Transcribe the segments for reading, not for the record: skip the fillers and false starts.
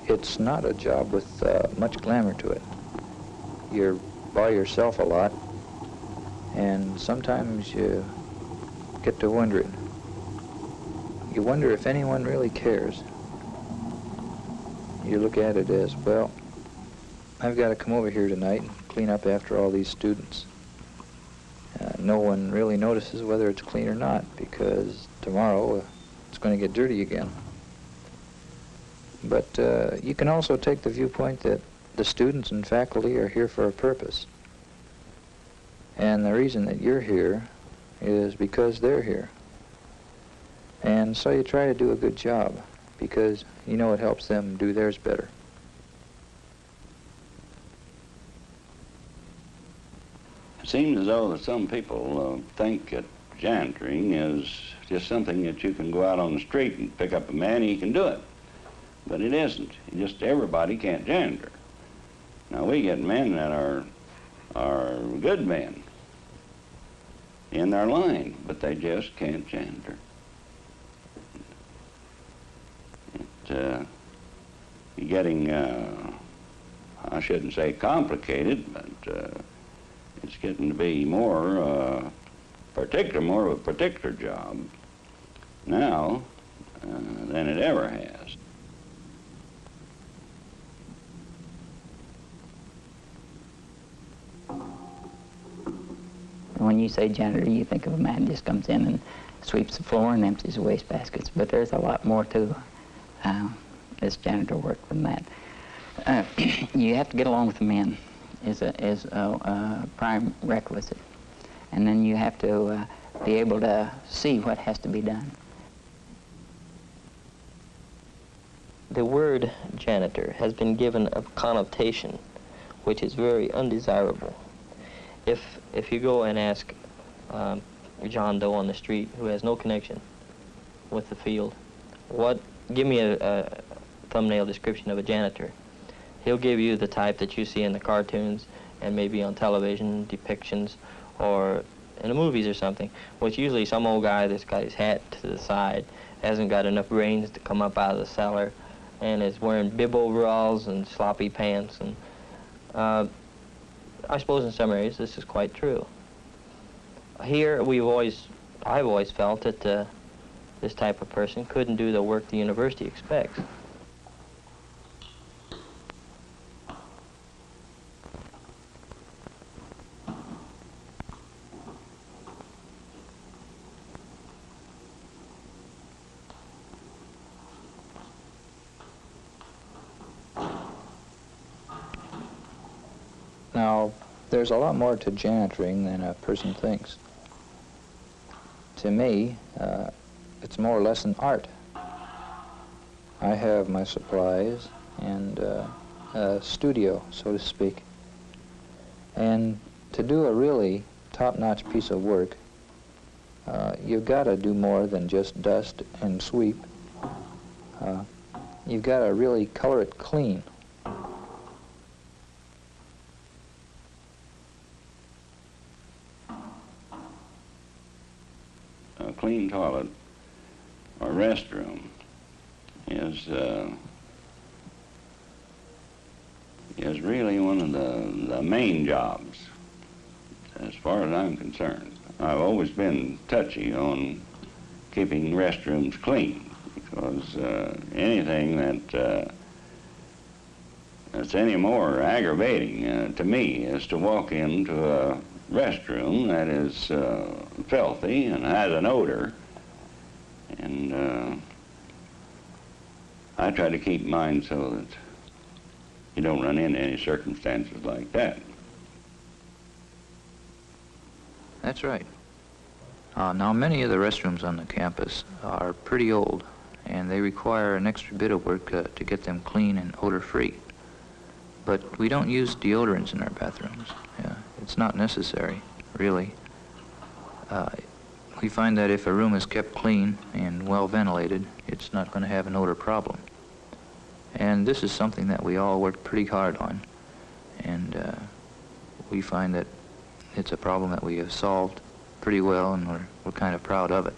It's not a job with much glamour to it. You're by yourself a lot, and sometimes you get to wondering. You wonder if anyone really cares. You look at it as, well, I've got to come over here tonight and clean up after all these students. No one really notices whether it's clean or not, because tomorrow it's going to get dirty again. But you can also take the viewpoint that the students and faculty are here for a purpose. And the reason that you're here is because they're here. And so you try to do a good job, because you know it helps them do theirs better. It seems as though that some people think that janitoring is just something that you can go out on the street and pick up a man and he can do it. But it isn't. Just everybody can't janitor. Now we get men that are good men in their line, but they just can't janitor. It's getting, I shouldn't say complicated, but it's getting to be more of a particular job now than it ever has. When you say janitor, you think of a man who just comes in and sweeps the floor and empties the waste baskets, but there's a lot more to this janitor work than that. You have to get along with the men is a prime requisite, and then you have to be able to see what has to be done. The word janitor has been given a connotation which is very undesirable. If you go and ask John Doe on the street, who has no connection with the field, give me a thumbnail description of a janitor, he'll give you the type that you see in the cartoons and maybe on television depictions or in the movies or something, which usually some old guy that's got his hat to the side, hasn't got enough brains to come up out of the cellar, and is wearing bib overalls and sloppy pants. And I suppose in some areas this is quite true. Here I've always felt that this type of person couldn't do the work the university expects. Now, there's a lot more to janitoring than a person thinks. To me, it's more or less an art. I have my supplies and a studio, so to speak. And to do a really top-notch piece of work, you've got to do more than just dust and sweep. You've got to really color it clean. A clean toilet or restroom is really one of the main jobs, as far as I'm concerned. I've always been touchy on keeping restrooms clean, because anything that's any more aggravating to me is to walk into a restroom that is filthy and has an odor, and I try to keep mine so that you don't run into any circumstances like that. That's right. Now, many of the restrooms on the campus are pretty old, and they require an extra bit of work to get them clean and odor-free. But we don't use deodorants in our bathrooms. It's not necessary, really. We find that if a room is kept clean and well ventilated, it's not going to have an odor problem. And this is something that we all work pretty hard on, and we find that it's a problem that we have solved pretty well, and we're kind of proud of it.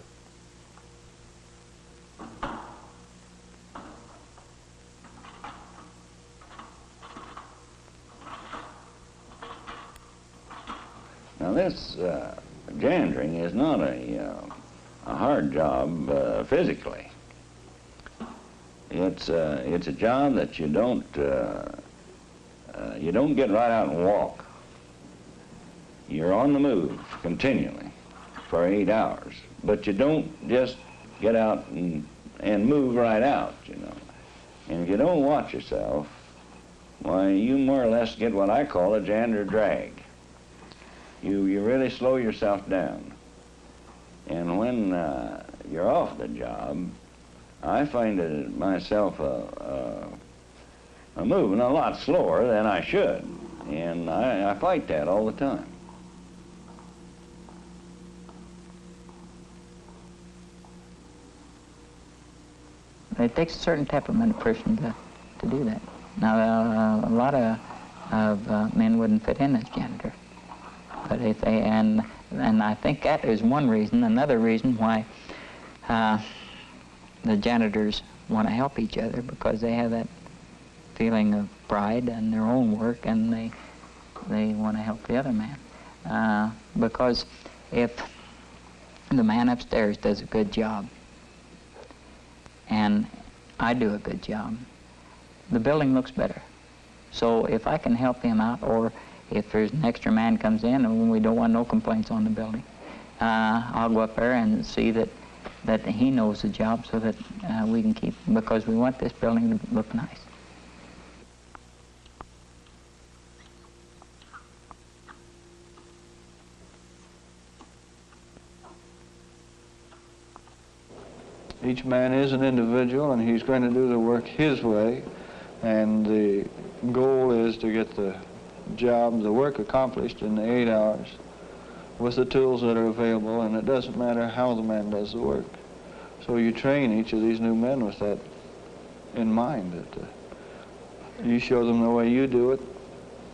Now this janitering is not a hard job physically. It's a job that you don't get right out and walk. You're on the move continually for 8 hours, but you don't just get out and move right out, you know. And if you don't watch yourself, why, you more or less get what I call a janitor drag. You really slow yourself down. And when you're off the job, I find it myself moving a lot slower than I should. And I fight that all the time. It takes a certain temperament person to do that. Now, a lot of men wouldn't fit in as janitor. But if they, and I think that is one reason. Another reason why the janitors want to help each other, because they have that feeling of pride in their own work, and they want to help the other man. Because if the man upstairs does a good job, and I do a good job, the building looks better. So if I can help him out, or if there's an extra man comes in and we don't want no complaints on the building, I'll go up there and see that he knows the job, so that we can keep, because we want this building to look nice. Each man is an individual, and he's going to do the work his way, and the goal is to get the job, the work accomplished in the 8 hours with the tools that are available, and it doesn't matter how the man does the work. So you train each of these new men with that in mind, that you show them the way you do it,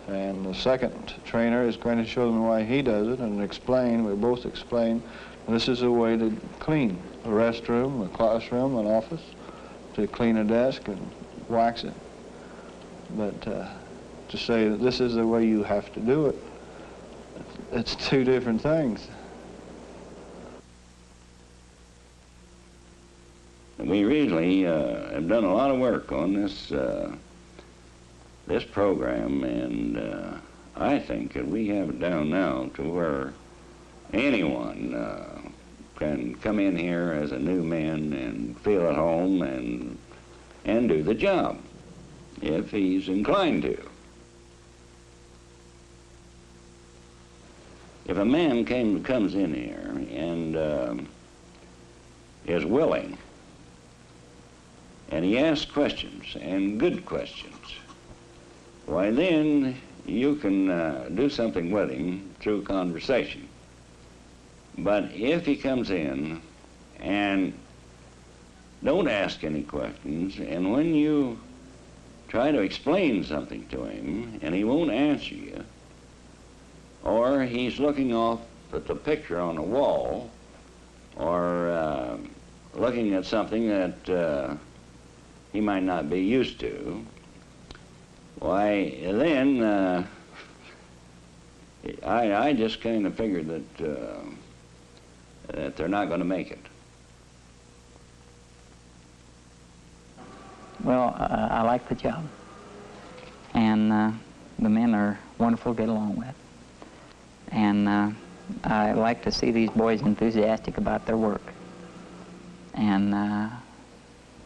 and the second trainer is going to show them why he does it, and explain, we both explain, this is a way to clean a restroom, a classroom, an office, to clean a desk and wax it. But to say that this is the way you have to do it, it's two different things. We really have done a lot of work on this program, and I think that we have it down now to where anyone can come in here as a new man and feel at home and do the job if he's inclined to. If a man comes in here and is willing, and he asks questions, and good questions, why then you can do something with him through conversation. But if he comes in and don't ask any questions, and when you try to explain something to him and he won't answer you, or he's looking off at the picture on the wall, or looking at something that he might not be used to, why then I just kind of figured that they're not going to make it. Well, I like the job, and the men are wonderful to get along with, and I like to see these boys enthusiastic about their work, and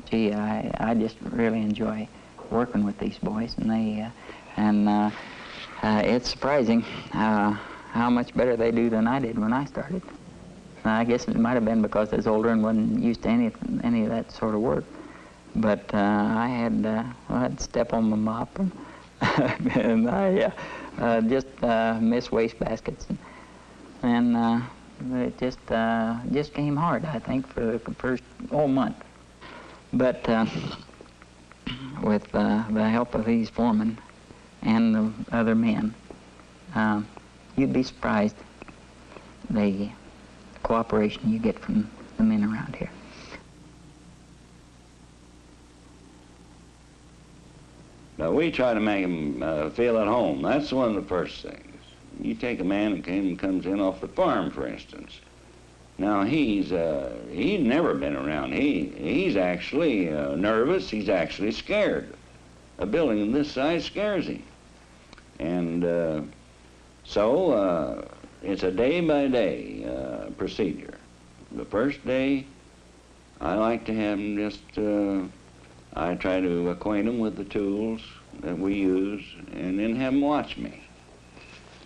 gee, I just really enjoy working with these boys, and it's surprising how much better they do than I did when I started. I guess it might have been because I was older and wasn't used to any of that sort of work. But I had I'd step on my mop, and I just miss waste baskets, and it just came hard, I think, for the first whole month. But with the help of these foremen and the other men, you'd be surprised the cooperation you get from the men around here. Now we try to make them feel at home. That's one of the first things. you take a man that comes in off the farm, for instance. Now he's never been around. He's actually nervous. He's actually scared. A building of this size scares him, and so it's a day-by-day procedure. The first day, I like to have him just. I try to acquaint him with the tools that we use, and then have him watch me.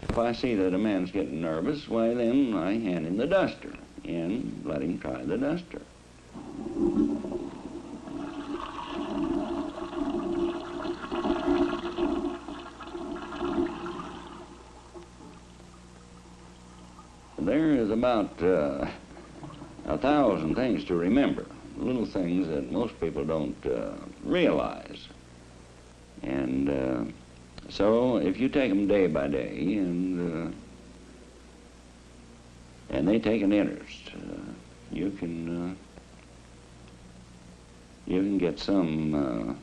If I see that a man's getting nervous, why then I hand him the duster and let him try the duster. There is about 1,000 things to remember, little things that most people don't realize. And so if you take them day by day and they take an interest, you can get some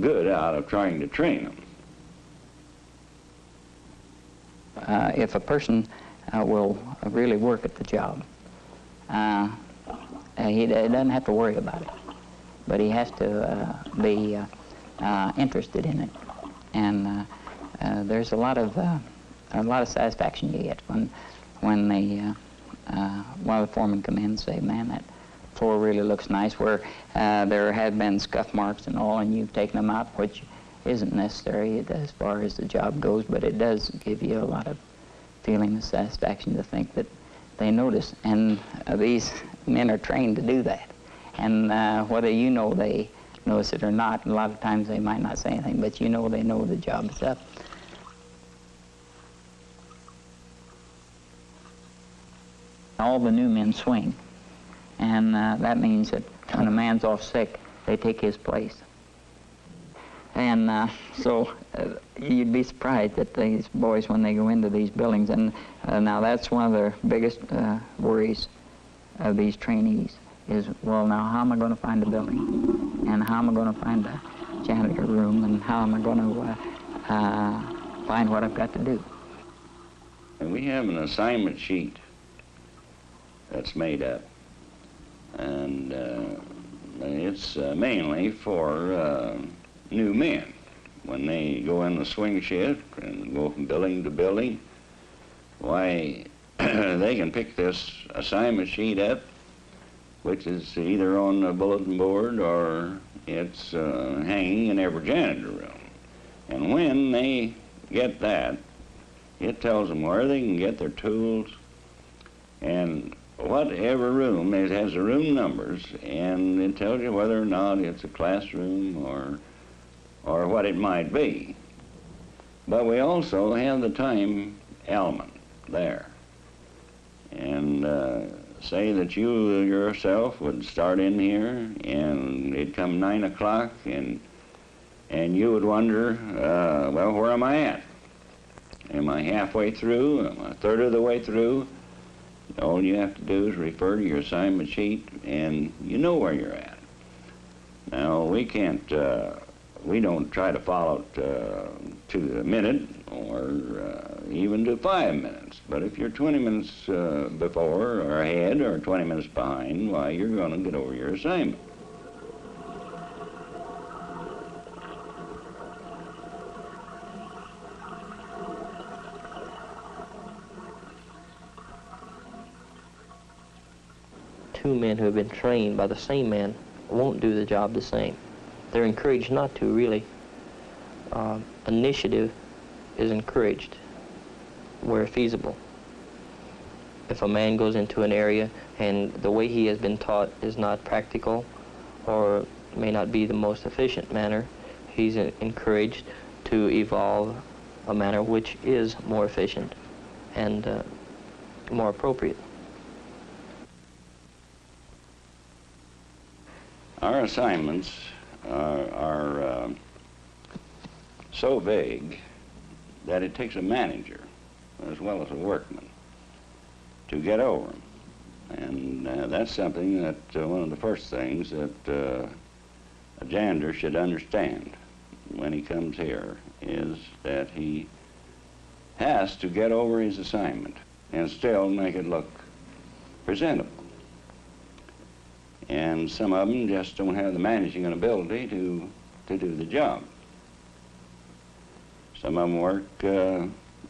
good out of trying to train them. If a person will really work at the job, he doesn't have to worry about it, but he has to be interested in it. And there's a lot of satisfaction you get when one of the foremen come in and say, "Man, that floor really looks nice," where there have been scuff marks and all, and you've taken them out, which isn't necessary as far as the job goes, but it does give you a lot of feeling of satisfaction to think that they notice. And these men are trained to do that. And whether you know they notice it or not, a lot of times they might not say anything, but you know they know the job is up. All the new men swing, and that means that when a man's off sick, they take his place. And so you'd be surprised that these boys, when they go into these buildings, and now that's one of their biggest worries of these trainees is, well, now how am I going to find a building? And how am I going to find a janitor room? And how am I going to find what I've got to do? And we have an assignment sheet that's made up, and it's mainly for new men. When they go in the swing shift and go from building to building, why, they can pick this assignment sheet up, which is either on the bulletin board or it's hanging in every janitor room. And when they get that, it tells them where they can get their tools, and whatever room, it has the room numbers, and it tells you whether or not it's a classroom or what it might be. But we also have the time element there. And say that you yourself would start in here and it'd come 9 o'clock and you would wonder, well, where am I at? Am I halfway through? Am I a third of the way through? All you have to do is refer to your assignment sheet and you know where you're at. Now, we can't, we don't try to follow it to the minute or even to 5 minutes. But if you're 20 minutes before or ahead or 20 minutes behind, why, you're going to get over your assignment. Two men who have been trained by the same man won't do the job the same. They're encouraged not to, really. Initiative is encouraged where feasible. If a man goes into an area and the way he has been taught is not practical or may not be the most efficient manner, he's encouraged to evolve a manner which is more efficient and more appropriate. Our assignments are so vague that it takes a manager as well as a workman to get over them. And that's something that one of the first things that a janitor should understand when he comes here is that he has to get over his assignment and still make it look presentable. And some of them just don't have the managing ability to do the job. Some of them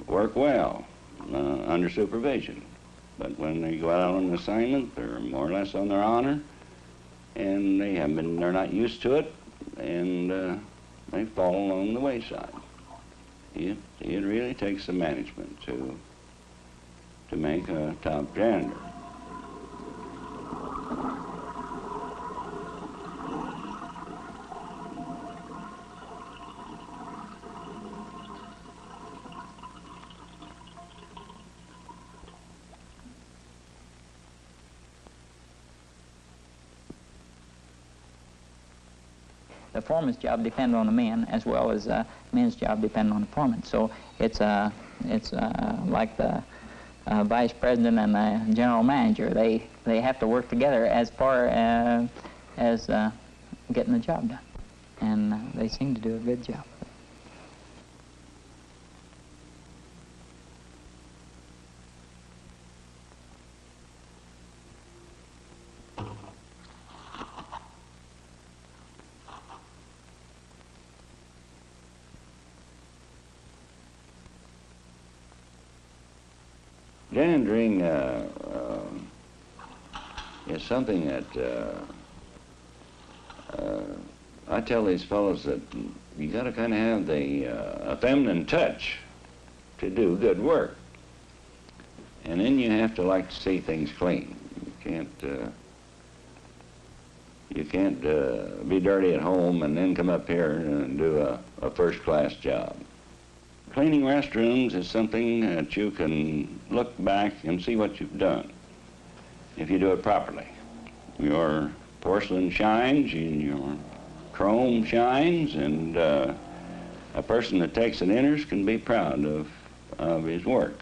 work well under supervision, but when they go out on an assignment, they're more or less on their honor, and they're not used to it, and they fall along the wayside. It really takes some management to make a top janitor. The foreman's job depends on the men as well as men's job depend on the foreman. So it's like the vice president and the general manager. They have to work together as far as getting the job done, and they seem to do a good job. Janitoring is something that I tell these fellows that you got to kind of have a feminine touch to do good work, and then you have to like to see things clean. You can't be dirty at home and then come up here and do a first-class job. Cleaning restrooms is something that you can look back and see what you've done if you do it properly. Your porcelain shines and your chrome shines, and a person that takes an interest can be proud of his work.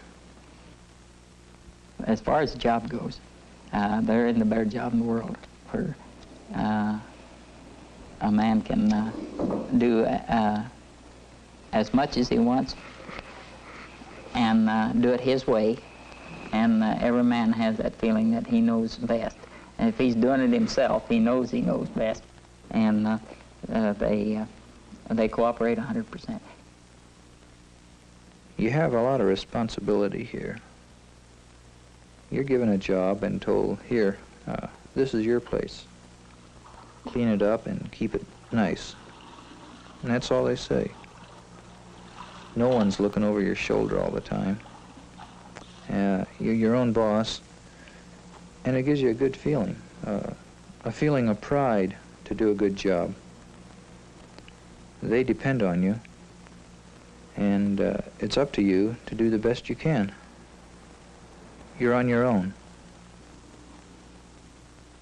As far as the job goes, there isn't a better job in the world where a man can do as much as he wants and do it his way, and every man has that feeling that he knows best. And if he's doing it himself, he knows best, and they cooperate 100%. You have a lot of responsibility here. You're given a job and told, here, this is your place. Clean it up and keep it nice. And that's all they say. No one's looking over your shoulder all the time. You're your own boss, and it gives you a good feeling, a feeling of pride to do a good job. They depend on you, and it's up to you to do the best you can. You're on your own.